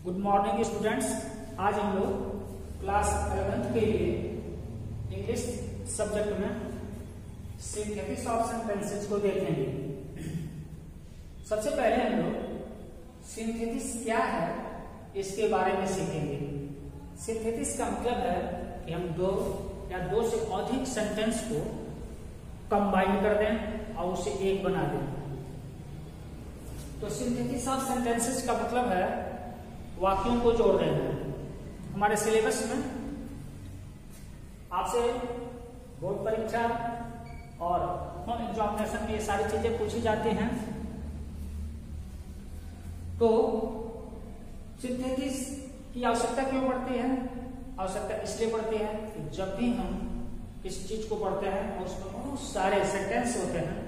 Good morning students. आज हम लोग क्लास 11 के लिए इंग्लिश सब्जेक्ट में सिंथेसिस ऑफ सेंटेंसेस को देखेंगे। सबसे पहले हम लोग सिंथेसिस क्या है इसके बारे में सीखेंगे। सिंथेसिस का मतलब है कि हम दो या दो से अधिक सेंटेंस को कंबाइन कर दें और उसे एक बना दें। तो सिंथेसिस ऑफ सेंटेंसेस का मतलब है वाक्यों को जोड़ रहे हैं। हमारे सिलेबस में आपसे बोर्ड परीक्षा और होम एग्जामिनेशन में ये सारी चीजें पूछी जाती हैं। तो सिंथेसिस की आवश्यकता क्यों पड़ती है? आवश्यकता इसलिए पड़ती है कि जब भी हम इस चीज को पढ़ते हैं और उसमें बहुत सारे सेंटेंस होते हैं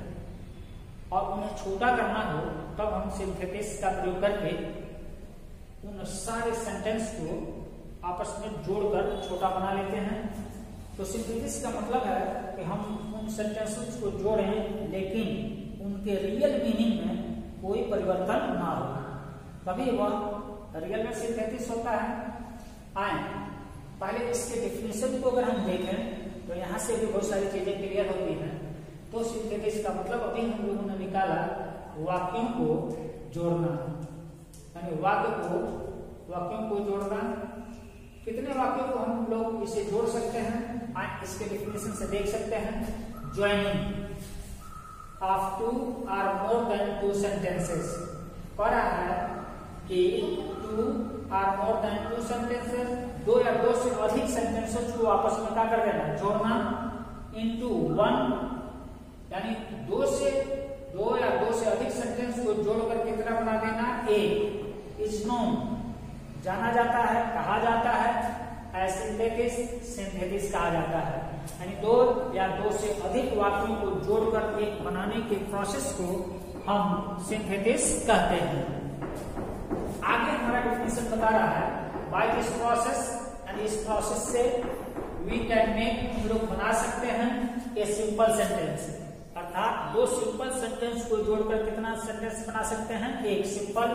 और उन्हें छोटा करना हो, तब हम सिंथेसिस का प्रयोग करके उन सारे सेंटेंस को आपस में जोड़कर छोटा बना लेते हैं। तो सिंथेसिस का मतलब है कि हम उन सेंटेंसेस को जोड़ें लेकिन उनके रियल मीनिंग में कोई परिवर्तन ना हो, तभी वह रियल में सिंथेसिस होता है। आए पहले इसके डेफिनेशन को अगर हम देखें तो यहाँ से भी बहुत सारी चीजें क्लियर होती हैं। तो सिंथेसिस का मतलब अभी हम लोगों ने निकाला वाक्यों को जोड़ना, यानी वाक्यों को जोड़ना। कितने वाक्यों को हम लोग इसे जोड़ सकते हैं? आज इसके डेफिनेशन से देख सकते हैं। Joining of two or more than two sentences. कह रहा है कि two or more than two sentences, दो या दो से अधिक सेंटेंसेस को आपस में क्या कर देना? जोड़ना। इनटू वन, यानी दो या दो से अधिक सेंटेंस को जोड़कर कितना बना देना? एक। इज नोन, जाना जाता है, कहा जाता है। एज सिंथेसिस कहा जाता है, यानी दो या दो से अधिक वाक्यों को जोड़कर एक बनाने के प्रोसेस को हम सिंथेसिस कहते हैं। आगे हमारा डेफिनेशन बता रहा है बाय दिस प्रोसेस, यानी इस प्रोसेस से वी कैन मेक, हम लोग बना सकते हैं ए सिंपल सेंटेंस, अर्थात दो सिंपल सेंटेंस को जोड़कर कितना सेंटेंस बना सकते हैं? एक सिंपल।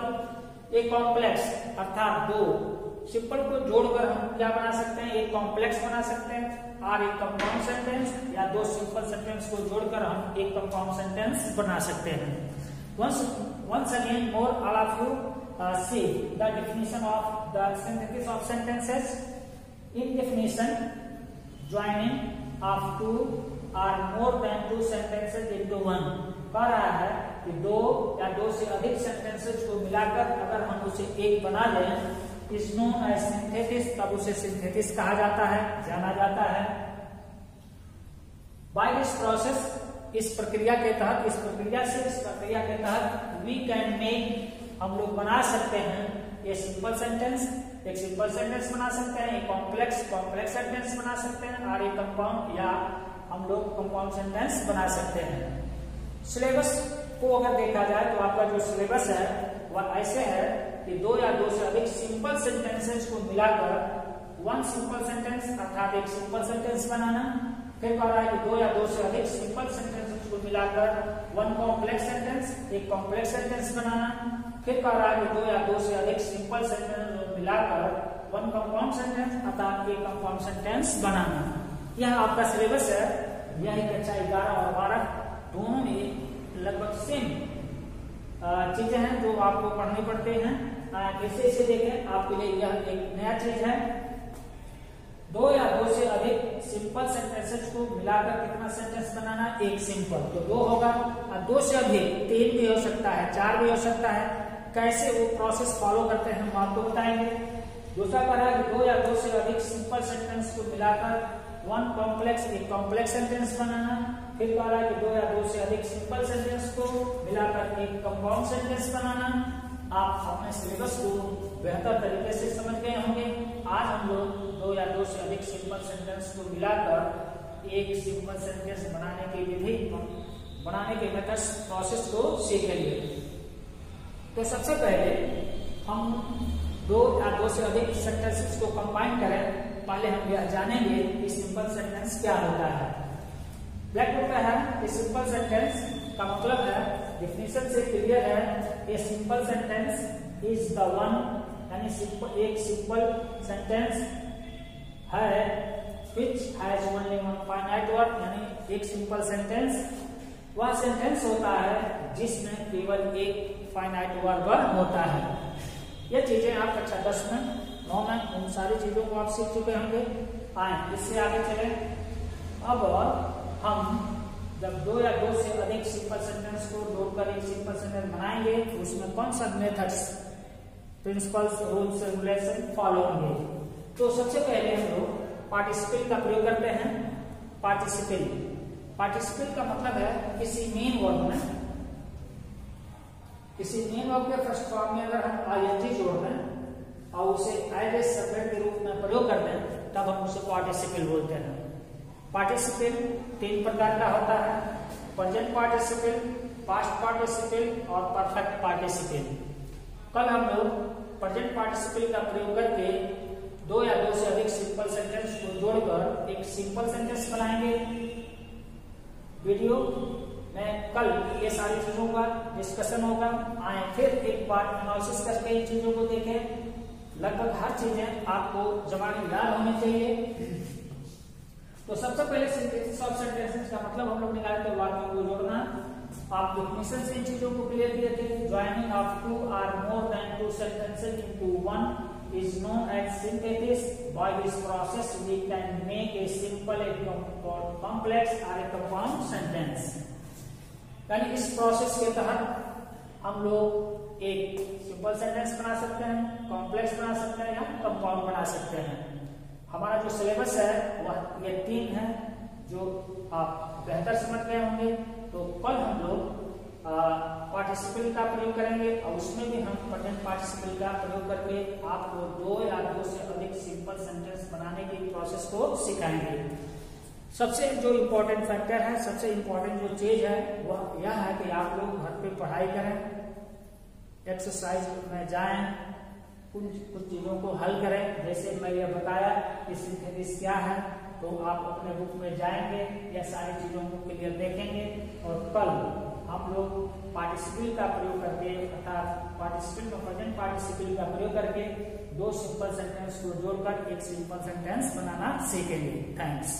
एक कॉम्प्लेक्स, अर्थात दो सिंपल को जोड़कर हम क्या बना सकते हैं? एक कॉम्प्लेक्स बना सकते हैं। और एक कंपाउंड सेंटेंस, या दो सिंपल सेंटेंस को जोड़कर हम एक कंपाउंड सेंटेंस बना सकते हैं। once again more all of you see the definition of the synthesis of sentences. In definition, joining of two or more than two sentences into one। कह रहा है कि दो या दो से अधिक सेंटेंसेस को मिलाकर अगर हम उसे एक बना लें, इज नोन एज सिंथेसिस, तब उसे सिंथेसिस कहा जाता है, जाना जाता है। बाय दिस प्रोसेस, इस प्रक्रिया के तहत, इस प्रक्रिया के तहत वी कैन मेक, हम लोग बना सकते हैं ये सिंपल सेंटेंस, एक सिंपल सेंटेंस बना सकते हैं, एक कॉम्प्लेक्स सेंटेंस बना सकते हैं, और एक कंपाउंड या हम लोग कंपाउंड सेंटेंस बना सकते हैं। सिलेबस को अगर देखा जाए तो आपका जो सिलेबस है वह ऐसे है कि दो या दो से अधिक सिंपल सेंटेंसेस को मिलाकर वन सिंपल सेंटेंस, अर्थात एक सिंपल सेंटेंस बनाना। फिर कह रहा है कि दो या दो से अधिक सिंपल सेंटेंसेस को मिलाकर वन कॉम्प्लेक्स सेंटेंस, एक कॉम्प्लेक्स सेंटेंस बनाना। फिर कह रहा है कि दो या दो से अधिक सिंपल सेंटेंस को मिलाकर वन कंपाउंड सेंटेंस, अर्थात एक कंपाउंड सेंटेंस बनाना। यह आपका सिलेबस है। यह कक्षा 11 और 12 दोनों में लगभग सेम चीजें हैं जो आपको पढ़नी पड़ते हैं। इसे देखें, आपके लिए यह एक नया चीज है। दो या दो से अधिक सिंपल सेंटेंसेस को मिलाकर कितना सेंटेंस बनाना? एक सिंपल, तो दो होगा। और दो से अधिक, तीन भी हो सकता है, चार भी हो सकता है। कैसे वो प्रोसेस फॉलो करते हैं हम आपको बताएंगे। दूसरा कह रहा है कि दो या दो से अधिक सिंपल सेंटेंस को मिलाकर वन कॉम्प्लेक्स, एक कॉम्प्लेक्स सेंटेंस बनाना। फिर कह रहा है कि दो या दो से अधिक सिंपल सेंटेंस को मिलाकर एक कंपाउंड सेंटेंस बनाना। आप अपने सिलेबस को बेहतर तरीके से समझ गए होंगे। आज हम लोग दो या दो से अधिक सिंपल सेंटेंस को मिलाकर एक सिंपल सेंटेंस बनाने की विधि, बनाने के मेथड, प्रोसेस को सीखेंगे। तो सबसे पहले हम दो या दो से अधिक सेंटेंसेस को कंबाइन करें। पहले हम यह जानेंगे कि सिंपल सेंटेंस क्या होता है। ब्लैक बोर्ड पे है कि सिंपल सेंटेंस का मतलब है, डेफिनेशन से क्लियर है, a simple sentence is the one यानी एक सिंपल सेंटेंस है which has only one finite word, यानी एक सिंपल सेंटेंस वह सेंटेंस होता है जिसमें केवल एक फाइनाइट वर्ब होता है। ये चीजें आप कक्षा 10 में 9 में उन सारी चीजों को आप सीख चुके होंगे। आए इससे आगे चले। अब हम जब दो या दो से अधिक सिंपल सेंटेंस को जोड़कर एक सिंपल सेंटेंस बनाएंगे तो उसमें कौन सा methods, principles, rules, regulation follow होंगे। तो सबसे पहले हम लोग पार्टिसिपल का प्रयोग करते हैं। पार्टिसिपल का मतलब है किसी मेन वर्ब में, किसी मेन वर्ब के फर्स्ट फॉर्म में अगर हम आईएनजी जोड़ दें और उसे एज ए सब्जेक्ट के रूप में प्रयोग करते हैं तब हम उसे पार्टिसिपल बोलते हैं। पार्टिसिपल 3 प्रकार का होता है, प्रेजेंट पार्टिसिपल, पास्ट पार्टिसिपल और परफेक्ट पार्टिसिपल। कल हम लोग प्रेजेंट पार्टिसिपल का प्रयोग करके दो या दो से अधिक सिंपल सेंटेंस को जोड़कर एक सिंपल सेंटेंस बनाएंगे। वीडियो में कल ये सारी चीजों का डिस्कशन होगा। आए फिर एक बार एनालिसिस करके इन चीजों को देखें। लगभग हर चीजें आपको जबानी याद होनी चाहिए। तो सबसे पहले सिंथेसिस ऑफ सेंटेंसेस का मतलब हम लोग निकालते हैं वाक्यों को जोड़ना। आप डेफिनेशन से इन चीजों को क्लियर किए थे। Joining of 2 or more than 2 sentences into one is known as synthesis. By this process we can make a simple, a complex or a compound sentence. यानी इस प्रोसेस के तहत हम लोग एक सिंपल सेंटेंस बना सकते हैं, कॉम्प्लेक्स बना सकते हैं या कंपाउंड बना सकते हैं। हमारा जो सिलेबस है वह ये 3 है जो आप बेहतर समझ गए होंगे। तो कल हम लोग पार्टिसिपल का प्रयोग करेंगे और उसमें भी हम प्रेजेंट पार्टिसिपल का प्रयोग करके आपको 2 या 2 से अधिक सिंपल सेंटेंस बनाने की प्रोसेस को सिखाएंगे। सबसे जो इम्पोर्टेंट फैक्टर है, सबसे इम्पोर्टेंट जो चीज है वह यह है कि आप लोग घर पे पढ़ाई करें, एक्सरसाइज में जाएं, कुछ चीजों को हल करें। जैसे मैं ये बताया कि सिंथेसिस क्या है, तो आप अपने बुक में जाएंगे, यह सारी चीजों को क्लियर देखेंगे और कल हम लोग पार्टिसिपल का प्रयोग करके अर्थात पार्टिसिपल में प्रेजेंट पार्टिसिपल का प्रयोग करके 2 सिंपल सेंटेंस को जोड़कर एक सिंपल सेंटेंस बनाना सीखेंगे। थैंक्स।